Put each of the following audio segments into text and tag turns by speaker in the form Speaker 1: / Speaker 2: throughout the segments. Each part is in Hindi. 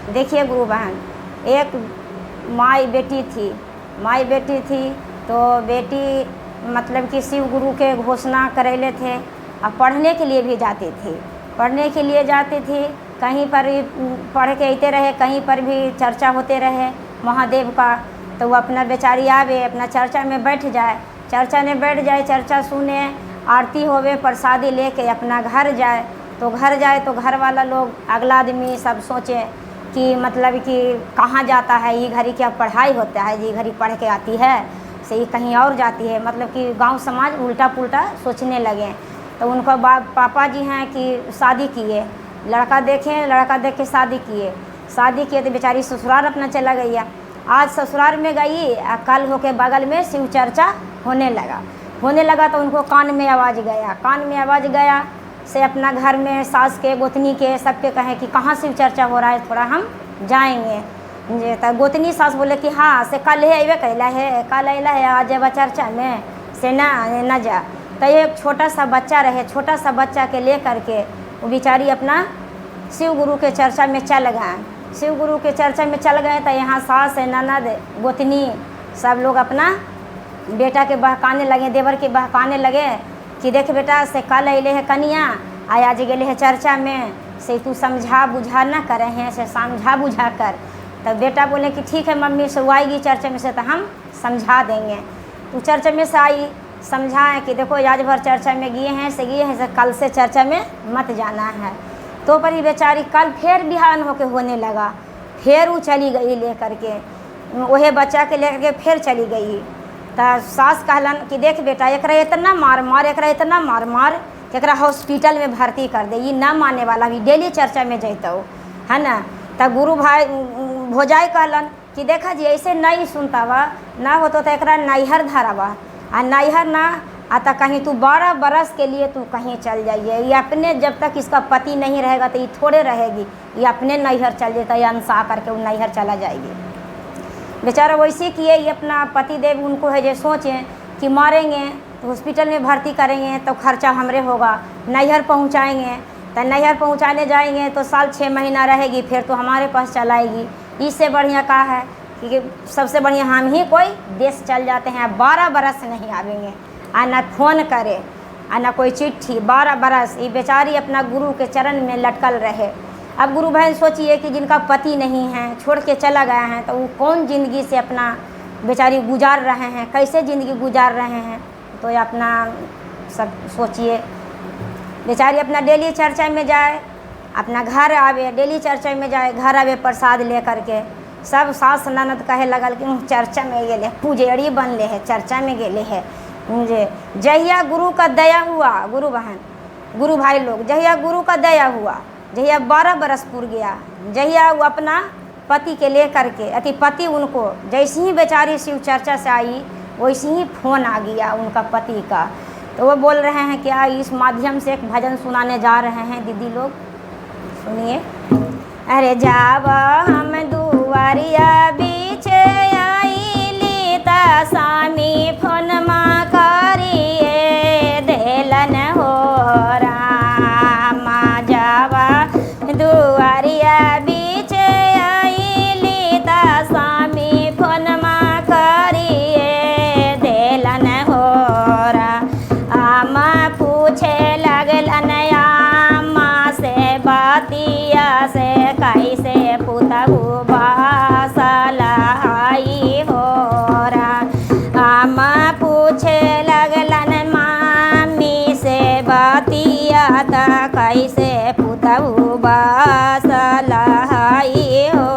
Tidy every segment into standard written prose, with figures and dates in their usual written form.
Speaker 1: देखिए गुरु बहन, एक माई बेटी थी तो बेटी मतलब कि शिव गुरु के घोषणा करैले थे और पढ़ने के लिए भी जाती थी, कहीं पर भी पढ़ के अते रहे, कहीं पर भी चर्चा होते रहे महादेव का, तो वो अपना बेचारी आवे अपना चर्चा में बैठ जाए, चर्चा सुने, आरती होवे, प्रसादी लेके अपना घर जाए तो घर वाला लोग अगला आदमी सब सोचे कि मतलब कि कहाँ जाता है, ये घड़ी क्या पढ़ाई होता है, ये घड़ी पढ़ के आती है से ये कहीं और जाती है, मतलब कि गांव समाज उल्टा पुल्टा सोचने लगे। तो उनका पापा जी हैं कि शादी किए, लड़का देख के शादी किए तो बेचारी ससुराल अपना चला गई। आज ससुराल में गई, कल होके बगल में शिव चर्चा होने लगा तो उनको कान में आवाज़ गया से अपना घर में सास के गोतनी के सबके कहे कि कहाँ शिव चर्चा हो रहा है, थोड़ा हम जाएंगे। जे तो गोतनी सास बोले कि हाँ से कल है अबे कैला है आज जब चर्चा में से न जा। तो एक छोटा सा बच्चा के ले करके वो बेचारी अपना शिव गुरु के चर्चा में चल गए। तो यहाँ सास ननद गोतनी सब लोग अपना बेटा के बहकाने लगे, देवर के बहकाने लगे कि देख बेटा से कल अले है कनिया, आज गए है चर्चा में, से तू समझा बुझा न करे हैं, से समझा बुझा कर। तो बेटा बोले कि ठीक है मम्मी, से वो आएगी चर्चा में से तो हम समझा देंगे। तो चर्चा में से आई, समझाएं कि देखो आज भर चर्चा में गए हैं से कल से चर्चा में मत जाना है। तो पर ही बेचारी कल फिर बिहान होके होने लगा, फिर वो चली गई ले करके, वही बच्चा के लेकर के फिर चली गई। तो सास कहलन कि देख बेटा एकरा इतना मार एकरा हॉस्पिटल में भर्ती कर दे, ये ना मानने वाला भी डेली चर्चा में जैतो है ना। तब गुरु भाई भोजाई कहलन कि देखा जी ऐसे नहीं सुनता बा ना होतो तो एकरा नैहर धरावा, आ नैहर ना आता कहीं तू 12 बरस के लिए तू कहीं चल जाइए, ये अपने जब तक इसका पति नहीं रहेगा तो ये थोड़े रहेगी, ये अपने नैहर चल जाता है, अनसा करके वो नैहर चला जाएगी। बेचारा वैसे किए, ये अपना पति देव उनको है जो सोचें कि मारेंगे तो हॉस्पिटल में भर्ती करेंगे तो खर्चा हमरे होगा, नैहर पहुंचाएंगे तो नैहर पहुंचाने जाएंगे तो साल 6 महीना रहेगी, फिर तो हमारे पास चलाएगी। इससे बढ़िया का है कि सबसे बढ़िया हम ही कोई देश चल जाते हैं, 12 बरस नहीं आवेंगे, आ ना फोन करे आ ना कोई चिट्ठी, 12 बरस ये बेचारी अपना गुरु के चरण में लटकल रहे। अब गुरु बहन सोचिए कि जिनका पति नहीं है, छोड़ के चला गया है, तो वो कौन ज़िंदगी से अपना बेचारी गुजार रहे हैं, कैसे ज़िंदगी गुजार रहे हैं। तो ये अपना सब सोचिए, बेचारी अपना डेली चर्चा में जाए, अपना घर आवे, डेली चर्चा में जाए, घर आवे प्रसाद ले करके। सब सास ननद कहे लगल कि चर्चा में गेले, पुजेड़ी बनले है, चर्चा में गेले है। मुझे जहिया गुरु का दया हुआ, गुरु बहन गुरु भाई लोग, जहिया गुरु का दया हुआ, जहिया 12 बरस पूर गया, जहिया वो अपना पति के ले करके अति पति उनको जैसे ही बेचारी शिव चर्चा से आई वैसे ही फ़ोन आ गया उनका पति का। तो वो बोल रहे हैं क्या इस माध्यम से एक भजन सुनाने जा रहे हैं दीदी लोग, सुनिए। अरे जावा हम दुआरिया बीच आईली ता स्वामी फोन मा करिए देलन हो रामा, जावा दुआरिया बीच आईली ता स्वामी फोन मा करिए देलन हो रामा। पूछे लगलन आमा से बातिया से कैसे पुतहु बासलाई हो रामा। पूछे लगलन मामी से बातिया ता कैसे पुतहु बासलाई हो।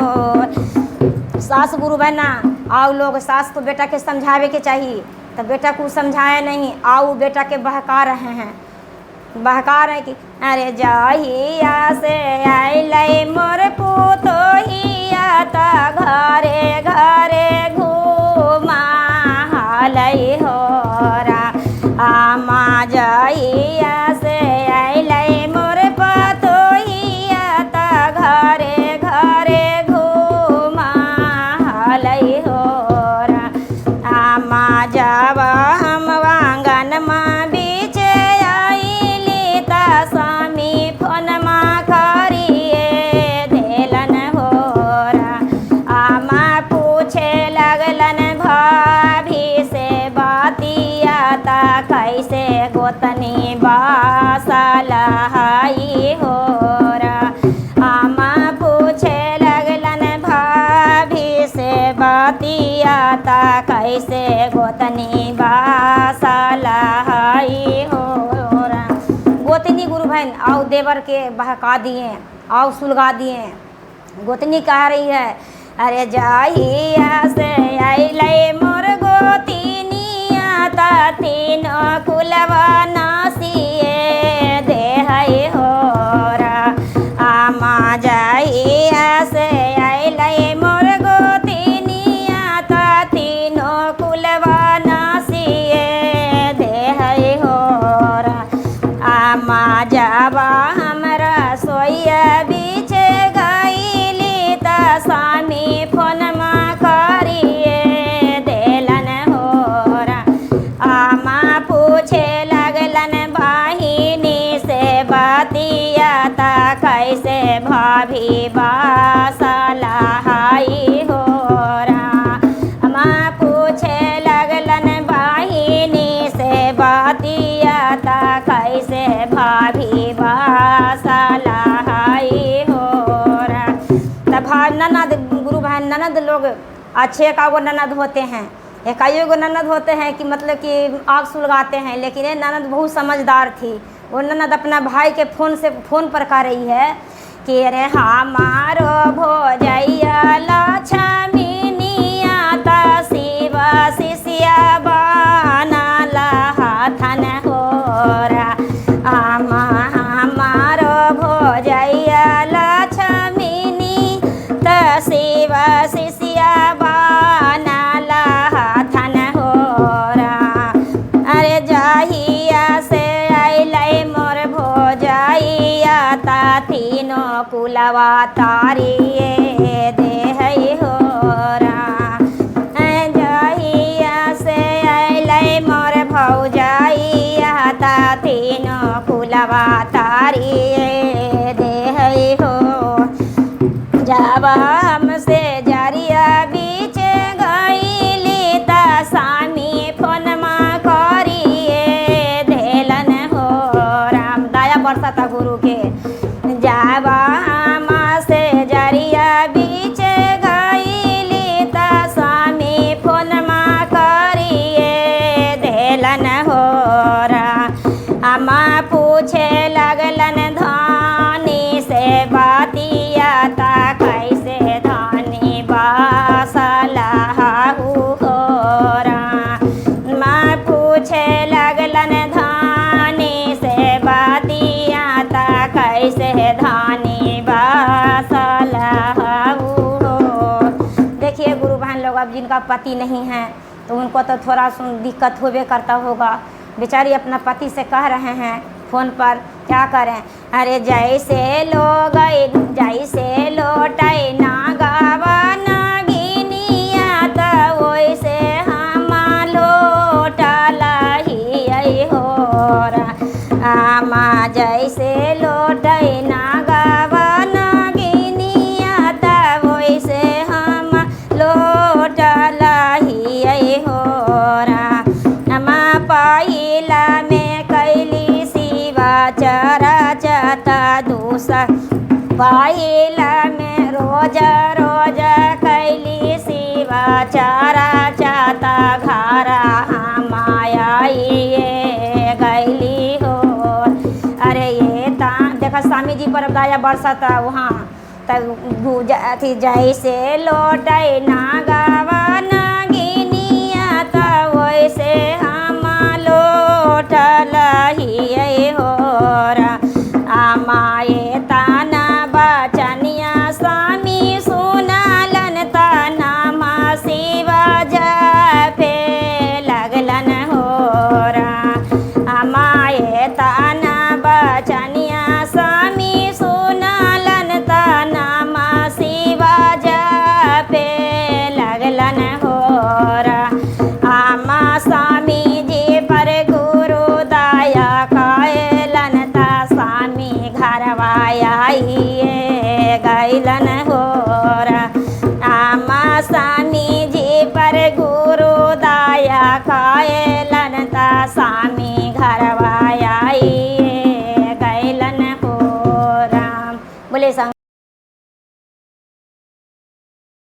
Speaker 1: सास गुरु बहना आओ लोग, सास तो बेटा के समझावे के चाहिए, तो बेटा को समझाया नहीं, आओ बेटा के बहका रहे हैं कि अरे जहिया से आइले मोर पुतोहिया ता घरे घरे घूमा हालै हो रामा। जहिया से आइले मोर पुतोहिया ता घरे घरे घूमा हालै हो रामा। जावा हम आंगन माँ बीच आईली ता स्वामी फोन मा करिए देलन कैसे गोतनी बासलाई हो राम। गोतनी गुरु बहन आओ देवर के बहका दिए, आओ सुलगा दिए। गोतनी कह रही है अरे जाहिया से अइलै मोर गोतिनिया त तीनों कुलवा नासिए देहै हो रा। आमा जाहिया से अइलै मोर गोतिनिया त तीनों कुलवा नासिए देहै हो रा। आमा जाबा हमरा सोइया बीच गइली त स्वामी फोनमा करिए देलन हो रा। आमा पूछे लगलन बहिनी से बतिया त कैसे भाभी बासलाई हो रा। आमा पूछे लगलन बहिनी से बतिया त कैसे भाभी बासलाई हो रा। तब ननद गुरु बहन ननद लोग अच्छे का वो ननद होते हैं, एकाई गो ननद होते हैं कि मतलब कि आग सुलगाते हैं। लेकिन ये ननद बहुत समझदार थी। वो ननद अपना भाई के फ़ोन पर कह रही है कि अरे हमारो भोजैया लक्ष्मीनिया त शिव शिष्या बनला हथन हो रा। आमा हमारो भोजैया लक्ष्मीनी त शिव शिष्या बनला हथन हो रा। अरे जाहिया से अइलै मोर भोजैया त तीनों कुलवा तारिए देहै हो रा। जाहिया से अइलै मोर भौजैया त तीनों कुलवा तारिए देहै हो। जब हमसे जरिया बीच गइली त स्वामी फोनमा करिए देलन हो राम। दया बरसता गुरु के। जब हमसे जरिया बीच गइली त स्वामी फोनमा करिए देलन हो रा। अम्मा पूछे लगलन धानी से बतिया त कैसे धानी बासलाहु हो रा। माँ पूछे लगलन धानी से बतिया त कैसे धानी बासलाहु हो। देखिए गुरु बहन लोग, अब जिनका पति नहीं है तो उनको तो थोड़ा दिक्कत होबे करता होगा। बेचारी अपना पति से कह रहे हैं फ़ोन पर क्या करें। अरे जैसे लोटै नागवा नागिनिया त वैसे हम लोटलहियै हो रा। आमा जैसे लोटै नागवा नागिनिया त वैसे हम लोटलहियै हो रा। आमा पहिला में कैली शिवा चरचता दूसर पहिला में रोज कैली शिवा चरचता घर हम आइए गैली हो। अरे ये ता देखा स्वामी जी पर दया बरसता वहाँ तब अथी जैसे लोटै नागवा नागिनिया त वैसे हम लोटलहियै हो रा। आमा ये ताना बचनिया स्वामी सुनलन त नाम शिव जपे लगलन हो रा। आमा ये ताना बचनिया स्वामी सुनलन त नाम शिव जपे लगलन हो रा। आमा स्वामी जी पर गुरु दया कैलन त स्वामी घरवा आइए गैलन हो रा। आमा स्वामी जी पर गुरु दया कैलन त स्वामी घरवा आइए गैलन हो राम। बोले